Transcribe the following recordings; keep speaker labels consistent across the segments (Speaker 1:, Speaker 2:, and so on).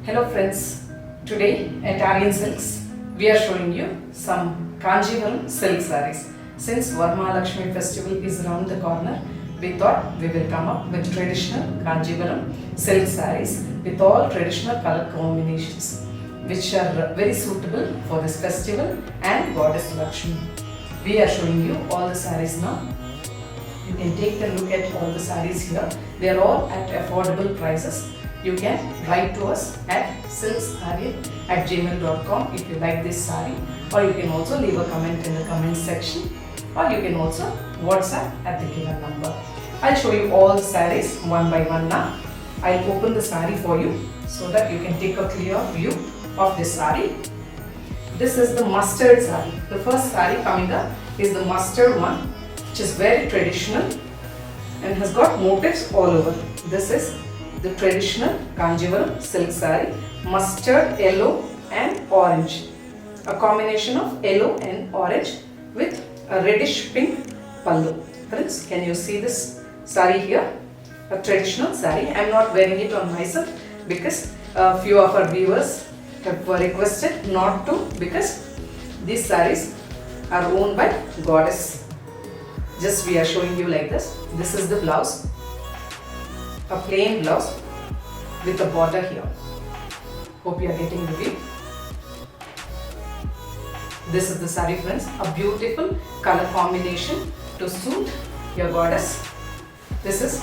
Speaker 1: Hello friends, today at Aryan Silks we are showing you some Kanjivaram silk sarees. Since Varmahalakshmi festival is around the corner, we thought we will come up with traditional Kanjivaram silk sarees with all traditional color combinations which are very suitable for this festival and Goddess Lakshmi. We are showing you all the sarees now. You can take a look at all the sarees here. They are all at affordable prices. You can write to us at silksaryan@gmail.com if you like this saree, or you can also leave a comment in the comment section, or you can also WhatsApp at the given number. I'll show you all the sarees one by one now. I'll open the saree for you so that you can take a clear view of this saree. This is the mustard saree. The first saree coming up is the mustard one, which is very traditional and has got motifs all over. This is the traditional Kanjivaram silk saree, mustard, yellow and orange. A combination of yellow and orange with a reddish pink pallu. Friends, can you see this saree here? A traditional saree. I am not wearing it on myself because a few of our viewers have requested not to, because these sarees are owned by Goddess. Just we are showing you like this. This is the blouse. A plain blouse with a border here. Hope you are getting the view. This is the saree, friends. A beautiful color combination to suit your goddess. This is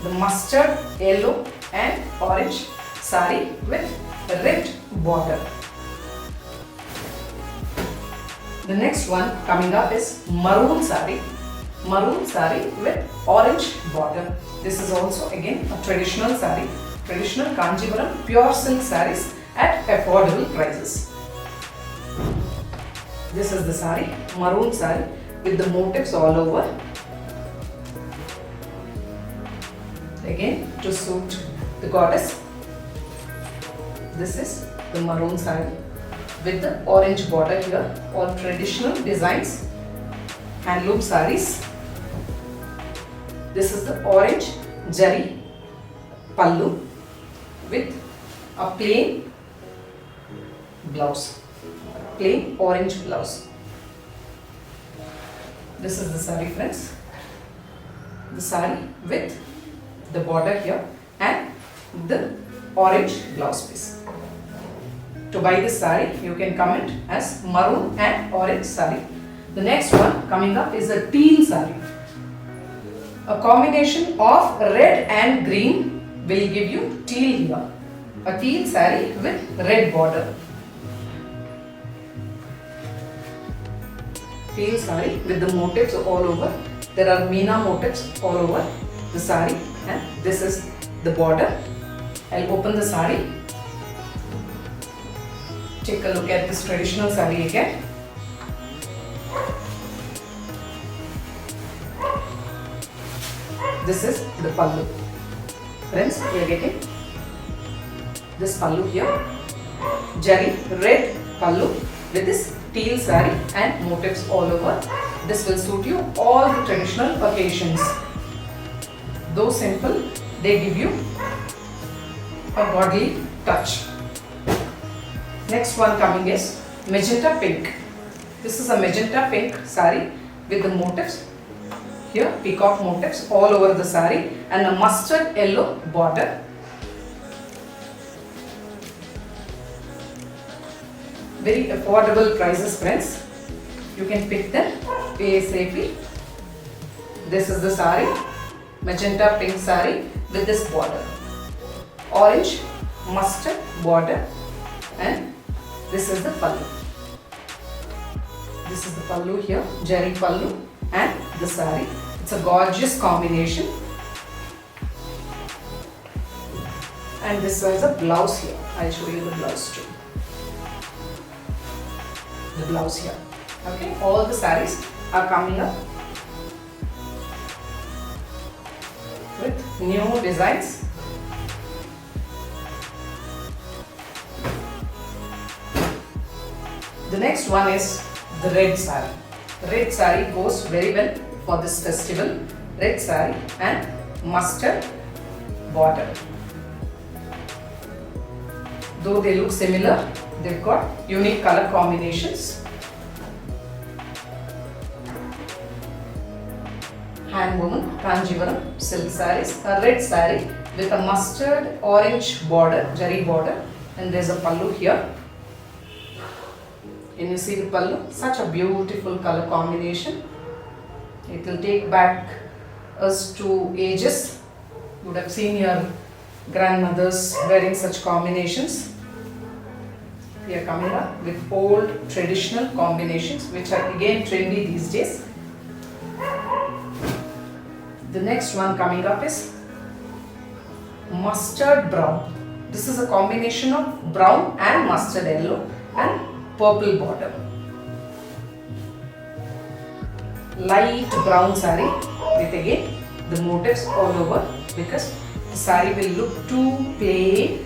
Speaker 1: the mustard, yellow and orange saree with a red border. The next one coming up is maroon saree. Maroon saree with orange border. This is also again a traditional saree, traditional Kanjivaram pure silk sarees at affordable prices. This is the saree, maroon saree with the motifs all over. Again to suit the goddess. This is the maroon saree with the orange border here. All traditional designs, handloom sarees. This is the orange jari pallu with a plain blouse, plain orange blouse. This is the saree, friends. The saree with the border here and the orange blouse piece. To buy this saree, you can comment as maroon and orange saree. The next one coming up is a teal saree. A combination of red and green will give you teal here. A teal saree with red border. Teal saree with the motifs all over. There are Meena motifs all over the saree, and this is the border. I'll open the saree. Take a look at this traditional saree again. This is the pallu. Friends, we are getting this pallu here. Jari red pallu with this teal saree and motifs all over. This will suit you all the traditional occasions. Though simple, they give you a godly touch. Next one coming is magenta pink. This is a magenta pink saree with the motifs here, peacock motifs all over the saree and a mustard yellow border. Very affordable prices, friends. You can pick them ASAP. This is the saree, magenta pink saree with this border. Orange mustard border, and this is the pallu. This is the pallu here, jari pallu and the saree. It's a gorgeous combination. And this is a blouse here. I'll show you the blouse too. The blouse here. Okay, all the sarees are coming up with new designs. The next one is the red saree. Red saree goes very well for this festival. Red saree and mustard border. Though they look similar, they've got unique color combinations. Hand woven Kanjivaram silk sarees. A red saree with a mustard orange border, jari border, and there's a pallu here. Can you see the pallu? Such a beautiful color combination. It will take back us to ages. You would have seen your grandmothers wearing such combinations. We are coming up with old traditional combinations which are again trendy these days. The next one coming up is mustard brown. This is a combination of brown and mustard yellow and purple border. Light brown saree with again the motifs all over, because the saree will look too plain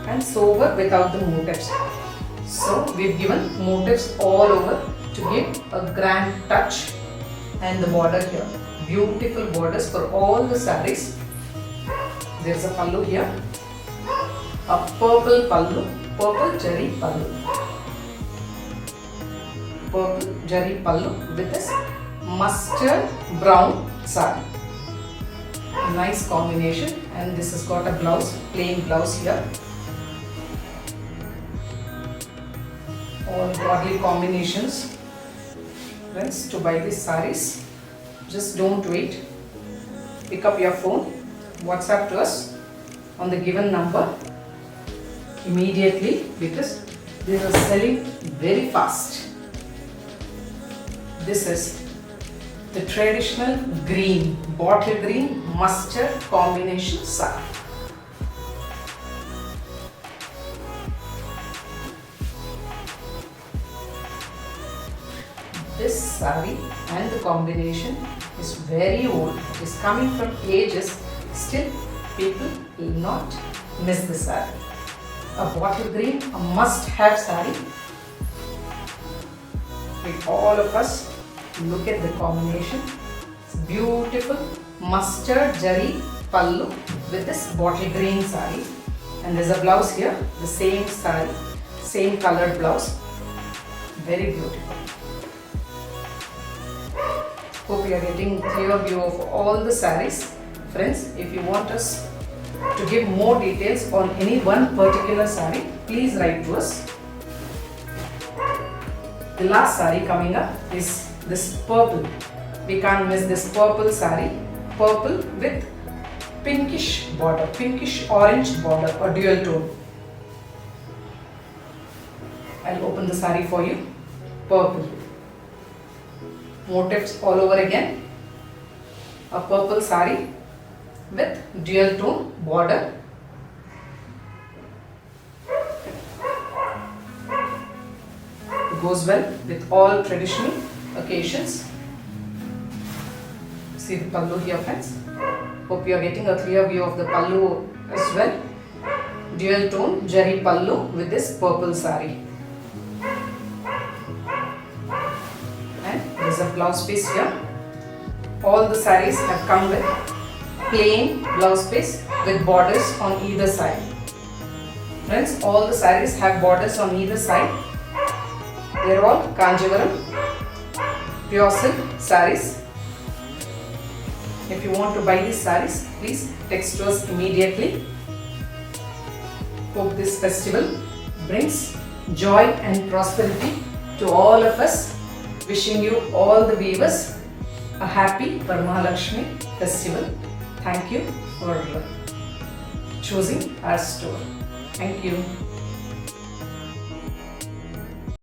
Speaker 1: and sober without the motifs. So we've given motifs all over to give a grand touch, and the border here. Beautiful borders for all the sarees. There's a pallu here. A purple pallu, purple jari pallu. Purple jari pallu with this mustard brown saree. Nice combination, and this has got a blouse, plain blouse here. All godly combinations. Friends, to buy these sarees, just don't wait. Pick up your phone, WhatsApp to us on the given number immediately, because they are selling very fast. This is the traditional green, bottle green mustard combination saree. This saree and the combination is very old. It is coming from ages. Still, people will not miss the saree. A bottle green, a must-have saree. With all of us, look at the combination. It's beautiful mustard jari pallu with this bottle green saree, and there's a blouse here, the same saree, same colored blouse. Very beautiful. Hope you are getting clear view of all the sarees. Friends, if you want us to give more details on any one particular saree, please write to us. The last saree coming up is this purple. We can't miss this purple saree. Purple with pinkish border, pinkish orange border, or dual tone. I'll open the saree for you. Purple. Motifs all over again. A purple saree with dual tone border. Goes well with all traditional occasions. See the pallu here, friends. Hope you are getting a clear view of the pallu as well. Dual tone jari pallu with this purple saree. And there is a blouse piece here. All the sarees have come with plain blouse piece with borders on either side. Friends, all the sarees have borders on either side. They are all Kanjivaram pure silk sarees. If you want to buy these sarees, please text to us immediately. Hope this festival brings joy and prosperity to all of us. Wishing you all the weavers a happy Varamahalakshmi festival. Thank you for choosing our store. Thank you.